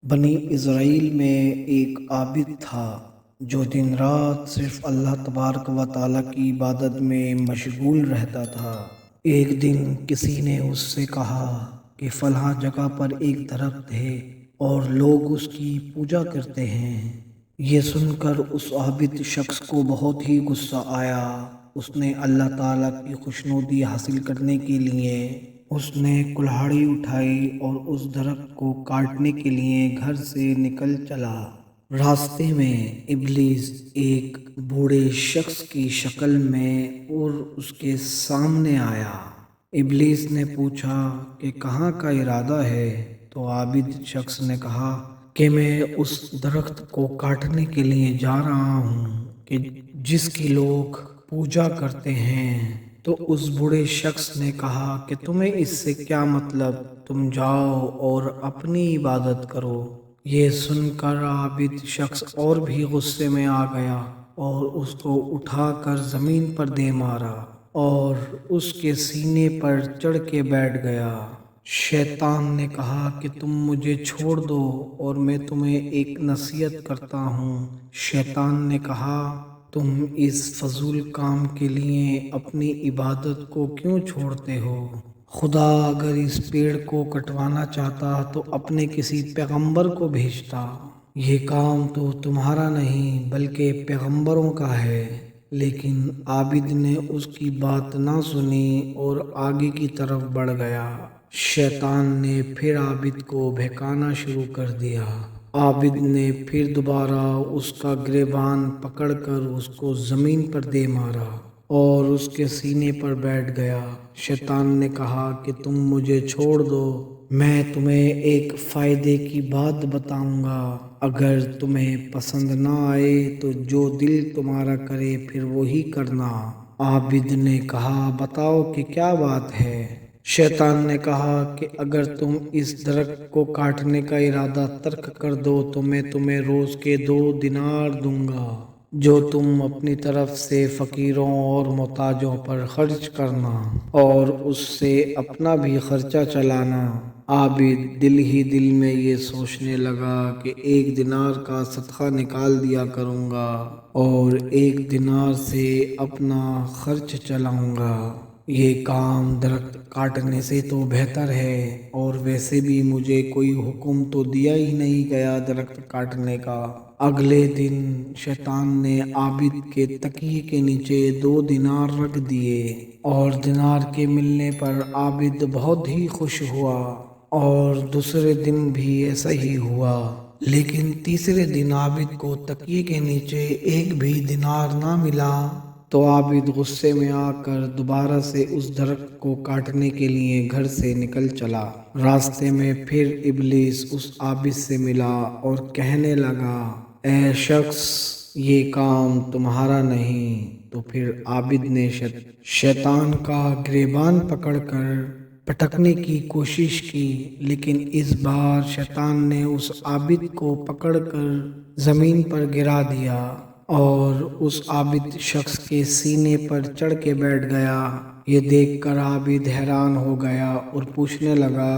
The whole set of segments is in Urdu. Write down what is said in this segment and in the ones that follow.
بنی اسرائیل میں ایک عابد تھا جو دن رات صرف اللہ تبارک و تعالیٰ کی عبادت میں مشغول رہتا تھا۔ ایک دن کسی نے اس سے کہا کہ فلاں جگہ پر ایک درخت ہے اور لوگ اس کی پوجا کرتے ہیں۔ یہ سن کر اس عابد شخص کو بہت ہی غصہ آیا۔ اس نے اللہ تعالیٰ کی خوشنودی حاصل کرنے کے لیے اس نے کلہاڑی اٹھائی اور اس درخت کو کاٹنے کے لیے گھر سے نکل چلا۔ راستے میں ابلیس ایک بوڑھے شخص کی شکل میں اور اس کے سامنے آیا۔ ابلیس نے پوچھا کہ کہاں کا ارادہ ہے؟ تو عابد شخص نے کہا کہ میں اس درخت کو کاٹنے کے لیے جا رہا ہوں کہ جس کی لوگ پوجا کرتے ہیں۔ تو اس بوڑھے شخص نے کہا کہ تمہیں اس سے کیا مطلب، تم جاؤ اور اپنی عبادت کرو۔ یہ سن کر عابد شخص اور بھی غصے میں آ گیا اور اس کو اٹھا کر زمین پر دے مارا اور اس کے سینے پر چڑھ کے بیٹھ گیا۔ شیطان نے کہا کہ تم مجھے چھوڑ دو اور میں تمہیں ایک نصیحت کرتا ہوں۔ شیطان نے کہا تم اس فضول کام کے لیے اپنی عبادت کو کیوں چھوڑتے ہو؟ خدا اگر اس پیڑ کو کٹوانا چاہتا تو اپنے کسی پیغمبر کو بھیجتا۔ یہ کام تو تمہارا نہیں بلکہ پیغمبروں کا ہے۔ لیکن عابد نے اس کی بات نہ سنی اور آگے کی طرف بڑھ گیا۔ شیطان نے پھر عابد کو بہکانا شروع کر دیا۔ عابد نے پھر دوبارہ اس کا گریبان پکڑ کر اس کو زمین پر دے مارا اور اس کے سینے پر بیٹھ گیا۔ شیطان نے کہا کہ تم مجھے چھوڑ دو، میں تمہیں ایک فائدے کی بات بتاؤں گا۔ اگر تمہیں پسند نہ آئے تو جو دل تمہارا کرے پھر وہی کرنا۔ عابد نے کہا بتاؤ کہ کیا بات ہے؟ شیطان نے کہا کہ اگر تم اس درخت کو کاٹنے کا ارادہ ترک کر دو تو میں تمہیں روز کے 2 دینار دوں گا جو تم اپنی طرف سے فقیروں اور محتاجوں پر خرچ کرنا اور اس سے اپنا بھی خرچہ چلانا۔ عابد دل ہی دل میں یہ سوچنے لگا کہ 1 دینار کا صدقہ نکال دیا کروں گا اور 1 دینار سے اپنا خرچ چلاؤں گا۔ یہ کام درخت کاٹنے سے تو بہتر ہے، اور ویسے بھی مجھے کوئی حکم تو دیا ہی نہیں گیا درخت کاٹنے کا۔ اگلے دن شیطان نے عابد کے تکیے کے نیچے 2 دینار رکھ دیے اور دینار کے ملنے پر عابد بہت ہی خوش ہوا، اور دوسرے دن بھی ایسا ہی ہوا۔ لیکن تیسرے دن عابد کو تکیے کے نیچے 1 بھی دینار نہ ملا تو عابد غصے میں آ کر دوبارہ سے اس درخت کو کاٹنے کے لیے گھر سے نکل چلا۔ راستے میں پھر ابلیس اس عابد سے ملا اور کہنے لگا اے شخص یہ کام تمہارا نہیں۔ تو پھر عابد نے شیطان کا گریبان پکڑ کر پٹکنے کی کوشش کی، لیکن اس بار شیطان نے اس عابد کو پکڑ کر زمین پر گرا دیا اور اس عابد شخص کے سینے پر چڑھ کے بیٹھ گیا۔ یہ دیکھ کر عابد حیران ہو گیا اور پوچھنے لگا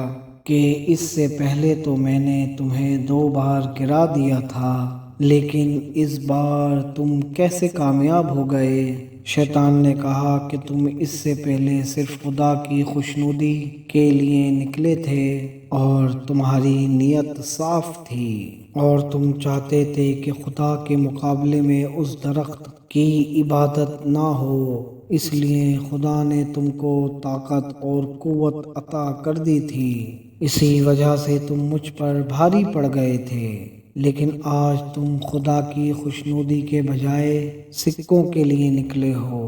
کہ اس سے پہلے تو میں نے تمہیں 2 بار گرا دیا تھا، لیکن اس بار تم کیسے کامیاب ہو گئے؟ شیطان نے کہا کہ تم اس سے پہلے صرف خدا کی خوشنودی کے لیے نکلے تھے اور تمہاری نیت صاف تھی اور تم چاہتے تھے کہ خدا کے مقابلے میں اس درخت کی عبادت نہ ہو، اس لیے خدا نے تم کو طاقت اور قوت عطا کر دی تھی، اسی وجہ سے تم مجھ پر بھاری پڑ گئے تھے۔ لیکن آج تم خدا کی خوشنودی کے بجائے سکوں کے لیے نکلے ہو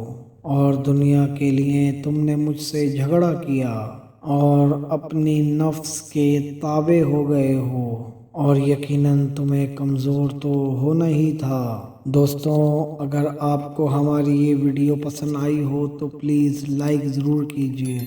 اور دنیا کے لیے تم نے مجھ سے جھگڑا کیا اور اپنی نفس کے تابع ہو گئے ہو، اور یقیناً تمہیں کمزور تو ہونا ہی تھا۔ دوستوں، اگر آپ کو ہماری یہ ویڈیو پسند آئی ہو تو پلیز لائک ضرور کیجیے۔